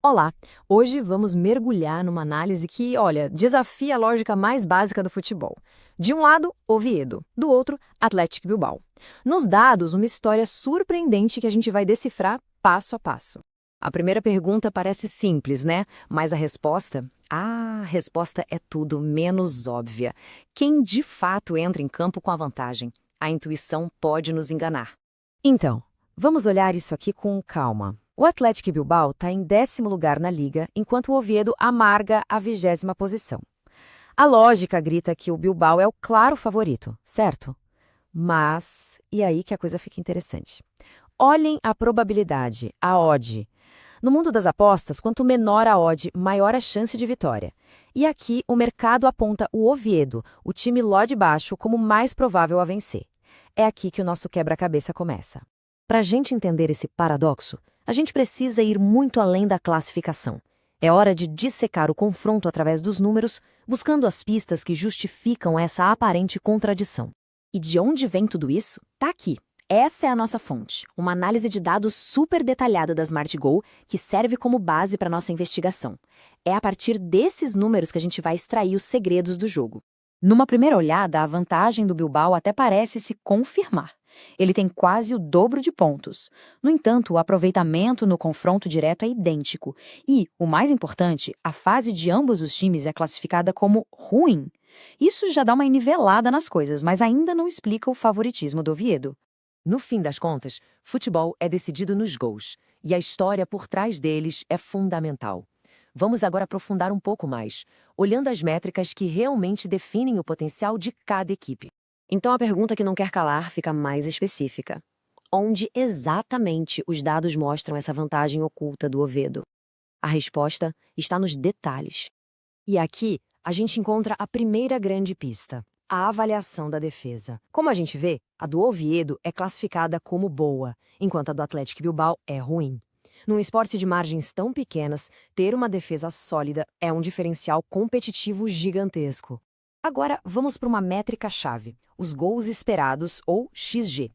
Olá! Hoje vamos mergulhar numa análise que, olha, desafia a lógica mais básica do futebol. De um lado, Oviedo, do outro, Athletic Bilbao. Nos dados, uma história surpreendente que a gente vai decifrar passo a passo. A primeira pergunta parece simples, né? Mas a resposta? A resposta é tudo menos óbvia. Quem de fato entra em campo com a vantagem? A intuição pode nos enganar. Então, vamos olhar isso aqui com calma. O Athletic Bilbao está em 10º lugar na liga, enquanto o Oviedo amarga a 20ª posição. A lógica grita que o Bilbao é o claro favorito, certo? Mas, e aí que a coisa fica interessante. Olhem a probabilidade, a odd. No mundo das apostas, quanto menor a odd, maior a chance de vitória. E aqui o mercado aponta o Oviedo, o time lá de baixo, como mais provável a vencer. É aqui que o nosso quebra-cabeça começa. Para a gente entender esse paradoxo, a gente precisa ir muito além da classificação. É hora de dissecar o confronto através dos números, buscando as pistas que justificam essa aparente contradição. E de onde vem tudo isso? Tá aqui. Essa é a nossa fonte, uma análise de dados super detalhada da Smart Goal que serve como base para nossa investigação. É a partir desses números que a gente vai extrair os segredos do jogo. Numa primeira olhada, a vantagem do Bilbao até parece se confirmar. Ele tem quase o dobro de pontos. No entanto, o aproveitamento no confronto direto é idêntico. E, o mais importante, a fase de ambos os times é classificada como ruim. Isso já dá uma nivelada nas coisas, mas ainda não explica o favoritismo do Oviedo. No fim das contas, futebol é decidido nos gols, e a história por trás deles é fundamental. Vamos agora aprofundar um pouco mais, olhando as métricas que realmente definem o potencial de cada equipe. Então a pergunta que não quer calar fica mais específica. Onde exatamente os dados mostram essa vantagem oculta do Oviedo? A resposta está nos detalhes. E aqui a gente encontra a primeira grande pista, a avaliação da defesa. Como a gente vê, a do Oviedo é classificada como boa, enquanto a do Athletic Bilbao é ruim. Num esporte de margens tão pequenas, ter uma defesa sólida é um diferencial competitivo gigantesco. Agora, vamos para uma métrica-chave, os gols esperados, ou XG.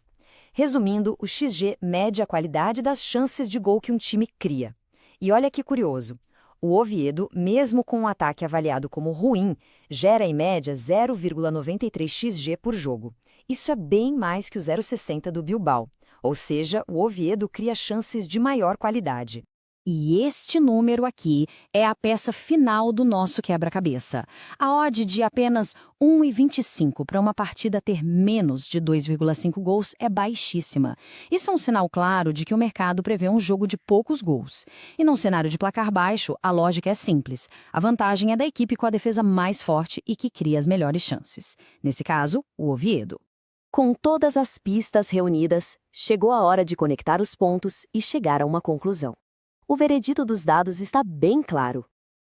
Resumindo, o XG mede a qualidade das chances de gol que um time cria. E olha que curioso, o Oviedo, mesmo com um ataque avaliado como ruim, gera em média 0,93 XG por jogo. Isso é bem mais que o 0,60 do Bilbao, ou seja, o Oviedo cria chances de maior qualidade. E este número aqui é a peça final do nosso quebra-cabeça. A odd de apenas 1,25 para uma partida ter menos de 2,5 gols é baixíssima. Isso é um sinal claro de que o mercado prevê um jogo de poucos gols. E num cenário de placar baixo, a lógica é simples. A vantagem é da equipe com a defesa mais forte e que cria as melhores chances. Nesse caso, o Oviedo. Com todas as pistas reunidas, chegou a hora de conectar os pontos e chegar a uma conclusão. O veredito dos dados está bem claro.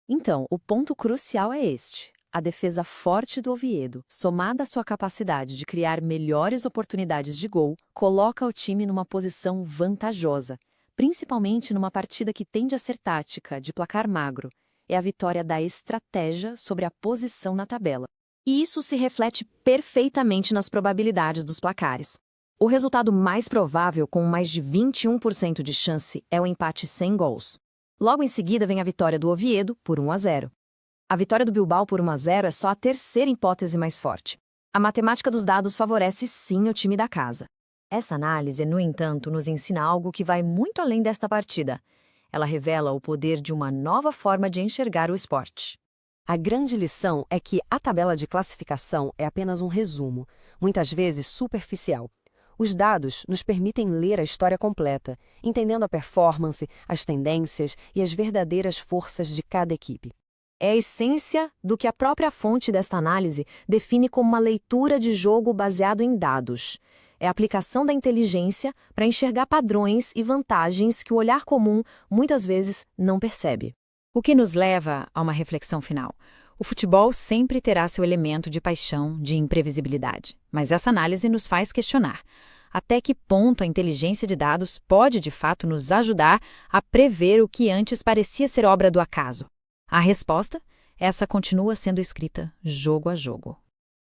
Então, o ponto crucial é este. A defesa forte do Oviedo, somada à sua capacidade de criar melhores oportunidades de gol, coloca o time numa posição vantajosa, principalmente numa partida que tende a ser tática, de placar magro. É a vitória da estratégia sobre a posição na tabela. E isso se reflete perfeitamente nas probabilidades dos placares. O resultado mais provável, com mais de 21% de chance, é o empate sem gols. Logo em seguida vem a vitória do Oviedo por 1-0. A vitória do Bilbao por 1-0 é só a terceira hipótese mais forte. A matemática dos dados favorece sim o time da casa. Essa análise, no entanto, nos ensina algo que vai muito além desta partida. Ela revela o poder de uma nova forma de enxergar o esporte. A grande lição é que a tabela de classificação é apenas um resumo, muitas vezes superficial. Os dados nos permitem ler a história completa, entendendo a performance, as tendências e as verdadeiras forças de cada equipe. É a essência do que a própria fonte desta análise define como uma leitura de jogo baseado em dados. É a aplicação da inteligência para enxergar padrões e vantagens que o olhar comum muitas vezes não percebe. O que nos leva a uma reflexão final. O futebol sempre terá seu elemento de paixão, de imprevisibilidade, mas essa análise nos faz questionar. Até que ponto a inteligência de dados pode, de fato, nos ajudar a prever o que antes parecia ser obra do acaso? A resposta? Essa continua sendo escrita jogo a jogo.